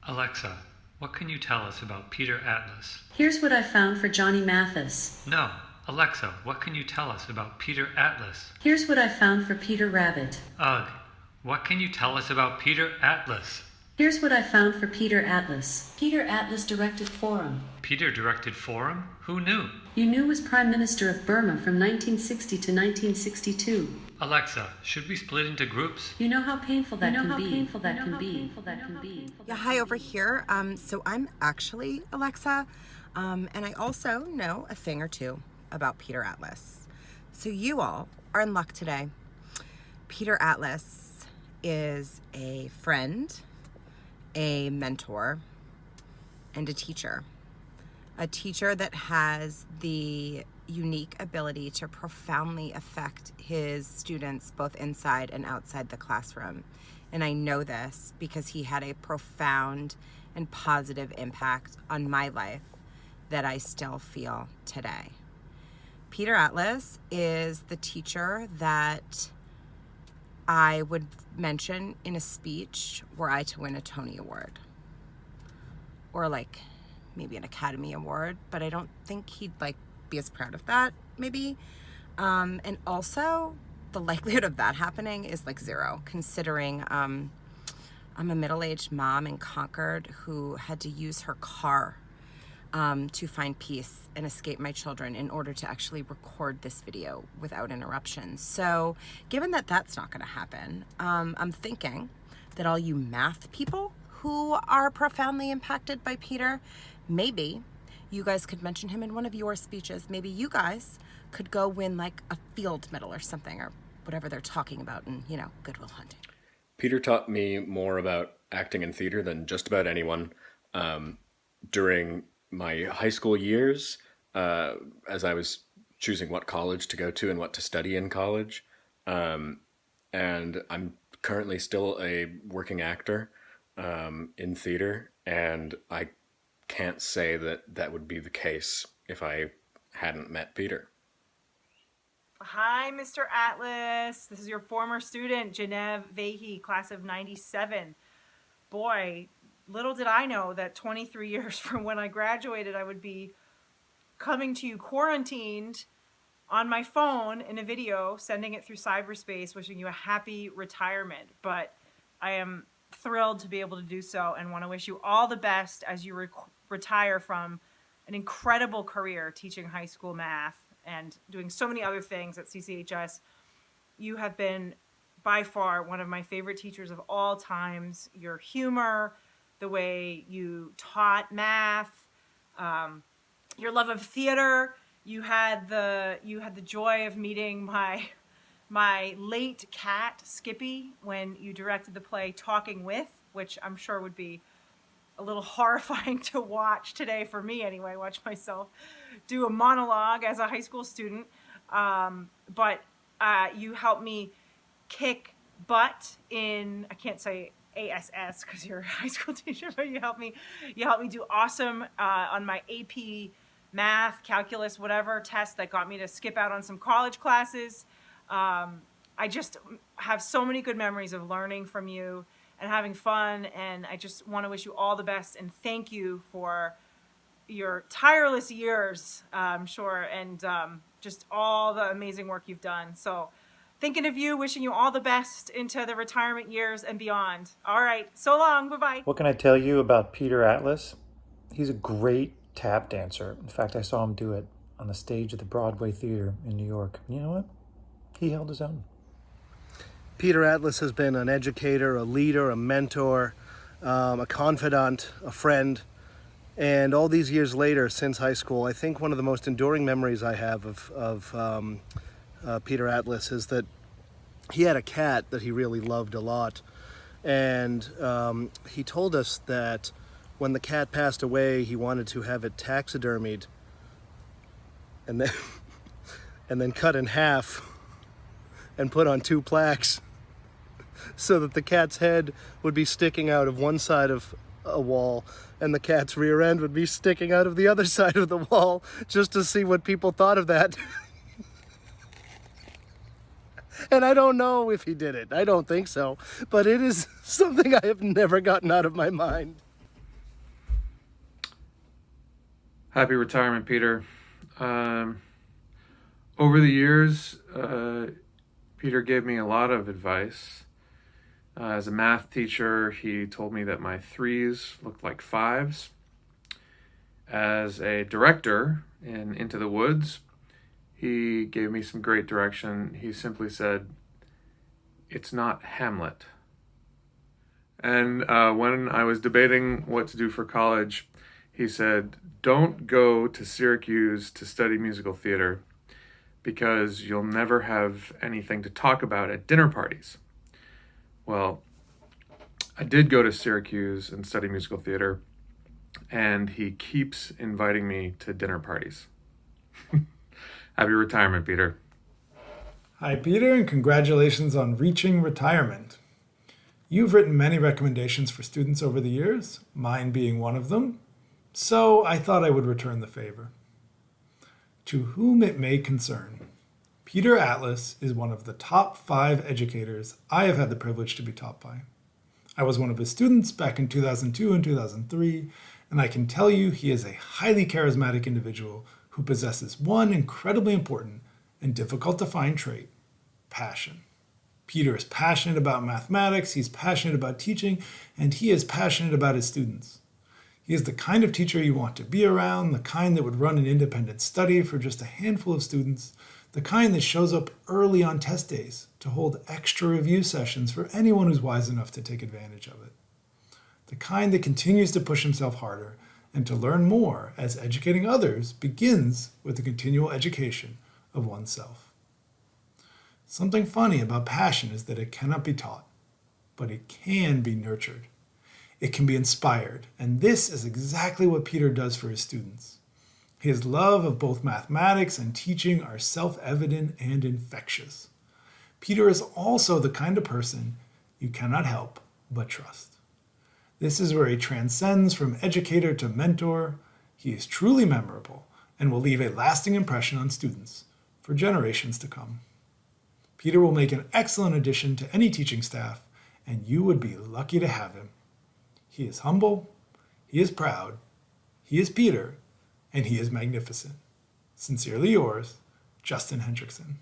Alexa, what can you tell us about Peter Atlas? Here's what I found for Johnny Mathis. No. Alexa, what can you tell us about Peter Atlas? Here's what I found for Peter Rabbit. Ugh, what can you tell us about Peter Atlas? Here's what I found for Peter Atlas. Peter Atlas directed Forum. Peter directed Forum? Who knew? You knew was Prime Minister of Burma from 1960 to 1962. Alexa, should we split into groups? You know how painful that can be. Yeah, hi over here. So I'm actually Alexa, and I also know a thing or two about Peter Atlas. So you all are in luck today. Peter Atlas is a friend, a mentor, and a teacher. A teacher that has the unique ability to profoundly affect his students both inside and outside the classroom. And I know this because he had a profound and positive impact on my life that I still feel today. Peter Atlas is the teacher that I would mention in a speech were I to win a Tony Award or like maybe an Academy Award, but I don't think he'd be as proud of that maybe. And also the likelihood of that happening is zero, considering I'm a middle-aged mom in Concord who had to use her car to find peace and escape my children in order to actually record this video without interruption. So given that that's not going to happen, I'm thinking that all you math people who are profoundly impacted by Peter, maybe you guys could mention him in one of your speeches. Maybe you guys could go win a field medal or something, or whatever they're talking about in, Good Will Hunting. Peter taught me more about acting and theater than just about anyone. During my high school years, as I was choosing what college to go to and what to study in college. And I'm currently still a working actor in theater, and I can't say that would be the case if I hadn't met Peter. Hi, Mr. Atlas. This is your former student, Genevieve Vahey, class of 97. Boy, little did I know that 23 years from when I graduated, I would be coming to you quarantined on my phone in a video, sending it through cyberspace, wishing you a happy retirement. But I am thrilled to be able to do so and want to wish you all the best as you retire from an incredible career teaching high school math and doing so many other things at CCHS. You have been by far one of my favorite teachers of all times. Your humor, the way you taught math, your love of theater. You had the joy of meeting my late cat Skippy when you directed the play Talking With, which I'm sure would be a little horrifying to watch today, for me anyway, watch myself do a monologue as a high school student. But you helped me kick butt in, I can't say ASS because you're a high school teacher, but you helped me do awesome on my AP math, calculus, whatever test that got me to skip out on some college classes. I just have so many good memories of learning from you and having fun, and I just want to wish you all the best and thank you for your tireless years, I'm sure, and just all the amazing work you've done. So thinking of you, wishing you all the best into the retirement years and beyond. All right, so long, bye-bye. What can I tell you about Peter Atlas? He's a great tap dancer. In fact, I saw him do it on the stage at the Broadway Theater in New York. And you know what? He held his own. Peter Atlas has been an educator, a leader, a mentor, a confidant, a friend. And all these years later, since high school, I think one of the most enduring memories I have of Peter Atlas is that he had a cat that he really loved a lot. And he told us that when the cat passed away, he wanted to have it taxidermied and then cut in half and put on 2 plaques so that the cat's head would be sticking out of one side of a wall and the cat's rear end would be sticking out of the other side of the wall, just to see what people thought of that. And I don't know if he did it. I don't think so. But it is something I have never gotten out of my mind. Happy retirement, Peter. Over the years, Peter gave me a lot of advice. As a math teacher, he told me that my threes looked like fives. As a director in Into the Woods, he gave me some great direction. He simply said, "It's not Hamlet." And when I was debating what to do for college, he said, "Don't go to Syracuse to study musical theater because you'll never have anything to talk about at dinner parties." Well, I did go to Syracuse and study musical theater, and he keeps inviting me to dinner parties. Happy retirement, Peter. Hi, Peter, and congratulations on reaching retirement. You've written many recommendations for students over the years, mine being one of them, so I thought I would return the favor. To whom it may concern, Peter Atlas is one of the top 5 educators I have had the privilege to be taught by. I was one of his students back in 2002 and 2003, and I can tell you he is a highly charismatic individual who possesses one incredibly important and difficult to find trait: passion. Peter is passionate about mathematics, he's passionate about teaching, and he is passionate about his students. He is the kind of teacher you want to be around, the kind that would run an independent study for just a handful of students, the kind that shows up early on test days to hold extra review sessions for anyone who's wise enough to take advantage of it. The kind that continues to push himself harder and to learn more as educating others begins with the continual education of oneself. Something funny about passion is that it cannot be taught, but it can be nurtured. It can be inspired, and this is exactly what Peter does for his students. His love of both mathematics and teaching are self-evident and infectious. Peter is also the kind of person you cannot help but trust. This is where he transcends from educator to mentor. He is truly memorable and will leave a lasting impression on students for generations to come. Peter will make an excellent addition to any teaching staff, and you would be lucky to have him. He is humble, he is proud, he is Peter, and he is magnificent. Sincerely yours, Justin Hendrickson.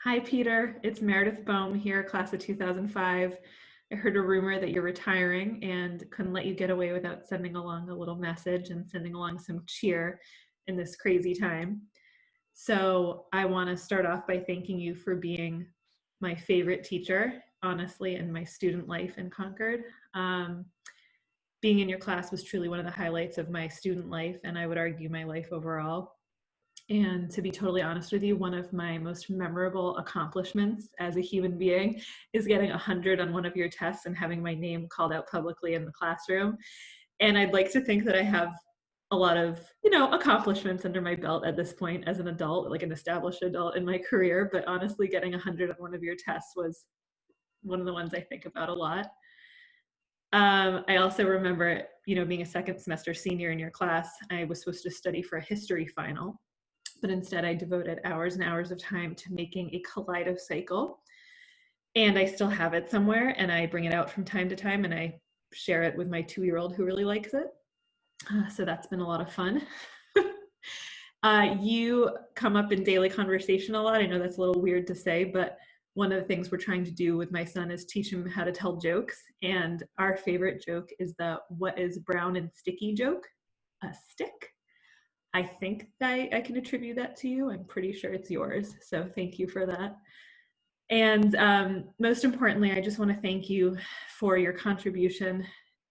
Hi, Peter. It's Meredith Bohm here, class of 2005. I heard a rumor that you're retiring and couldn't let you get away without sending along a little message and sending along some cheer in this crazy time. So I want to start off by thanking you for being my favorite teacher, honestly, in my student life in Concord. Being in your class was truly one of the highlights of my student life, and I would argue my life overall. And to be totally honest with you, one of my most memorable accomplishments as a human being is getting 100 on one of your tests and having my name called out publicly in the classroom. And I'd like to think that I have a lot of, accomplishments under my belt at this point as an adult, like an established adult in my career. But honestly, getting 100 on one of your tests was one of the ones I think about a lot. I also remember, being a second semester senior in your class, I was supposed to study for a history final, but instead I devoted hours and hours of time to making a kaleidocycle. And I still have it somewhere, and I bring it out from time to time, and I share it with my 2-year-old who really likes it. So that's been a lot of fun. You come up in daily conversation a lot. I know that's a little weird to say, but one of the things we're trying to do with my son is teach him how to tell jokes. And our favorite joke is the "what is brown and sticky" joke. A stick. I think I can attribute that to you. I'm pretty sure it's yours. So thank you for that. And most importantly, I just want to thank you for your contribution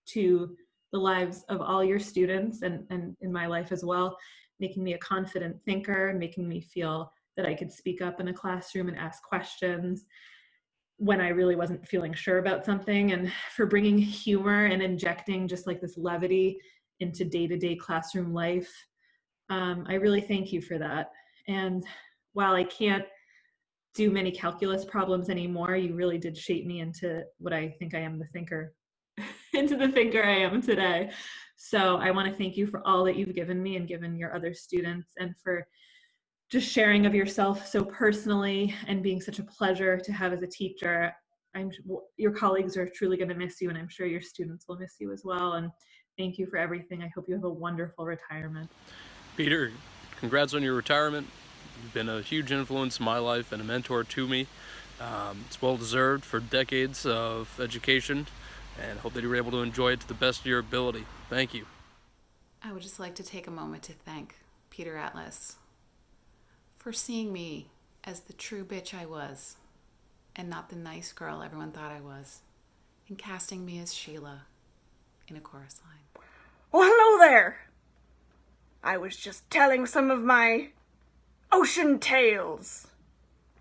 to the lives of all your students and in my life as well, making me a confident thinker, making me feel that I could speak up in a classroom and ask questions when I really wasn't feeling sure about something, and for bringing humor and injecting just like this levity into day-to-day classroom life. I really thank you for that. And while I can't do many calculus problems anymore, you really did shape me into what I think I am, the thinker, into the thinker I am today. So I want to thank you for all that you've given me and given your other students, and for just sharing of yourself so personally and being such a pleasure to have as a teacher. Your colleagues are truly going to miss you, and I'm sure your students will miss you as well. And Thank you for everything. I hope you have a wonderful retirement. Peter, congrats on your retirement. You've been a huge influence in my life and a mentor to me. It's well deserved for decades of education, and hope that you were able to enjoy it to the best of your ability. Thank you. I would just like to take a moment to thank Peter Atlas for seeing me as the true bitch I was, and not the nice girl everyone thought I was, and casting me as Sheila in a chorus line. Well, hello there. I was just telling some of my ocean tales.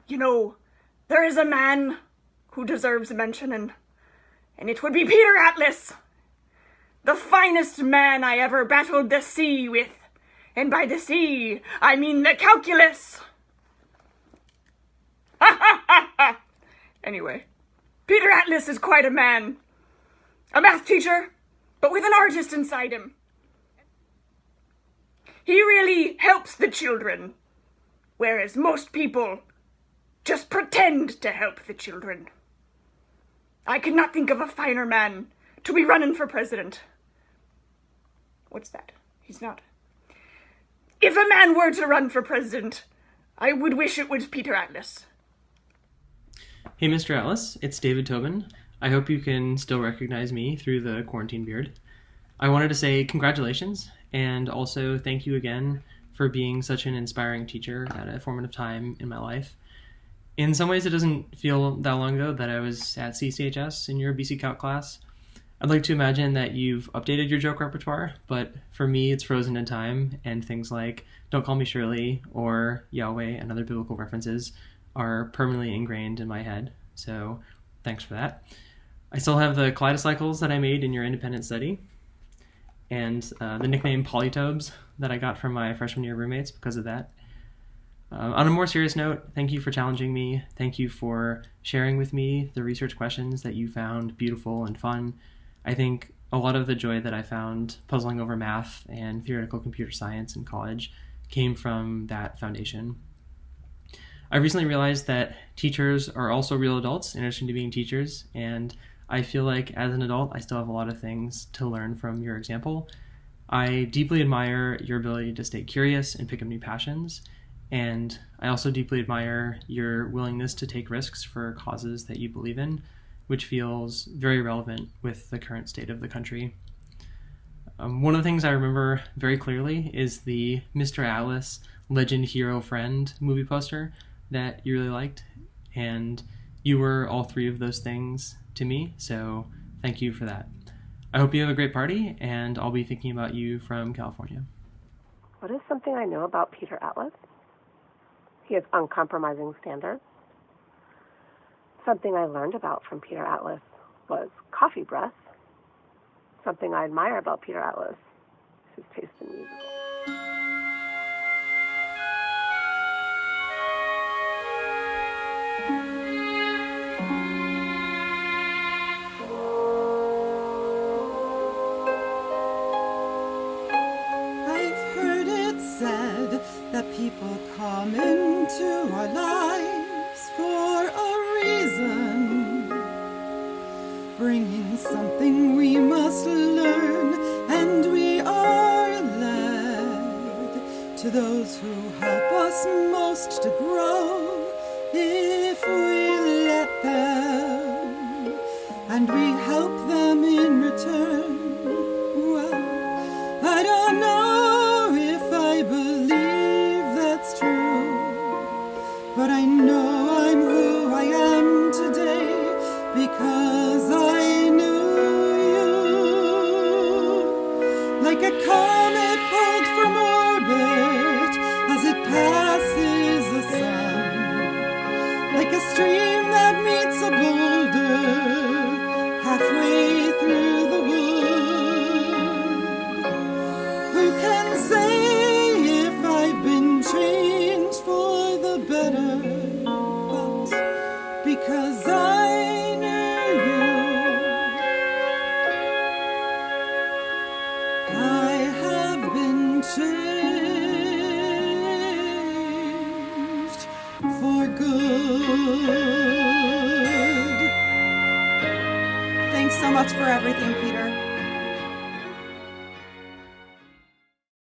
You know, there is a man who deserves mention, and it would be Peter Atlas. The finest man I ever battled the sea with. And by the sea, I mean the calculus. Ha ha ha ha! Anyway, Peter Atlas is quite a man. A math teacher, but with an artist inside him. He really helps the children, whereas most people just pretend to help the children. I could not think of a finer man to be running for president. What's that? He's not. If a man were to run for president, I would wish it was Peter Atlas. Hey, Mr. Atlas, it's David Tobin. I hope you can still recognize me through the quarantine beard. I wanted to say congratulations, and also thank you again for being such an inspiring teacher at a formative time in my life. In some ways, it doesn't feel that long ago that I was at CCHS in your BC Calc class. I'd like to imagine that you've updated your joke repertoire, but for me, it's frozen in time, and things like Don't Call Me Shirley or Yahweh and other biblical references are permanently ingrained in my head, so thanks for that. I still have the kaleidocycles that I made in your independent study, and the nickname Polytobes that I got from my freshman year roommates because of that. On a more serious note, thank you for challenging me. Thank you for sharing with me the research questions that you found beautiful and fun. I think a lot of the joy that I found puzzling over math and theoretical computer science in college came from that foundation. I recently realized that teachers are also real adults in addition to being teachers, and I feel like as an adult, I still have a lot of things to learn from your example. I deeply admire your ability to stay curious and pick up new passions, and I also deeply admire your willingness to take risks for causes that you believe in, which feels very relevant with the current state of the country. One of the things I remember very clearly is the Mr. Atlas Legend Hero Friend movie poster that you really liked, and you were all three of those things to me, so thank you for that. I hope you have a great party, and I'll be thinking about you from California. What is something I know about Peter Atlas? He has uncompromising standards. Something I learned about from Peter Atlas was coffee breath. Something I admire about Peter Atlas is his taste in music. I've heard it said that people come into our lives for a reason, bringing something we must learn, and we are led to those who help us most to grow if we let them, and we help them in return. Well, I don't know if I believe that's true, but I know I'm who I am today because I knew you. Like a comet pulled from orbit as it passes the sun, like a stream that meets a boulder halfway through the wood. Who can say if I've been changed for the better? But because I knew you, I have been changed for good. Thanks so much for everything, Peter.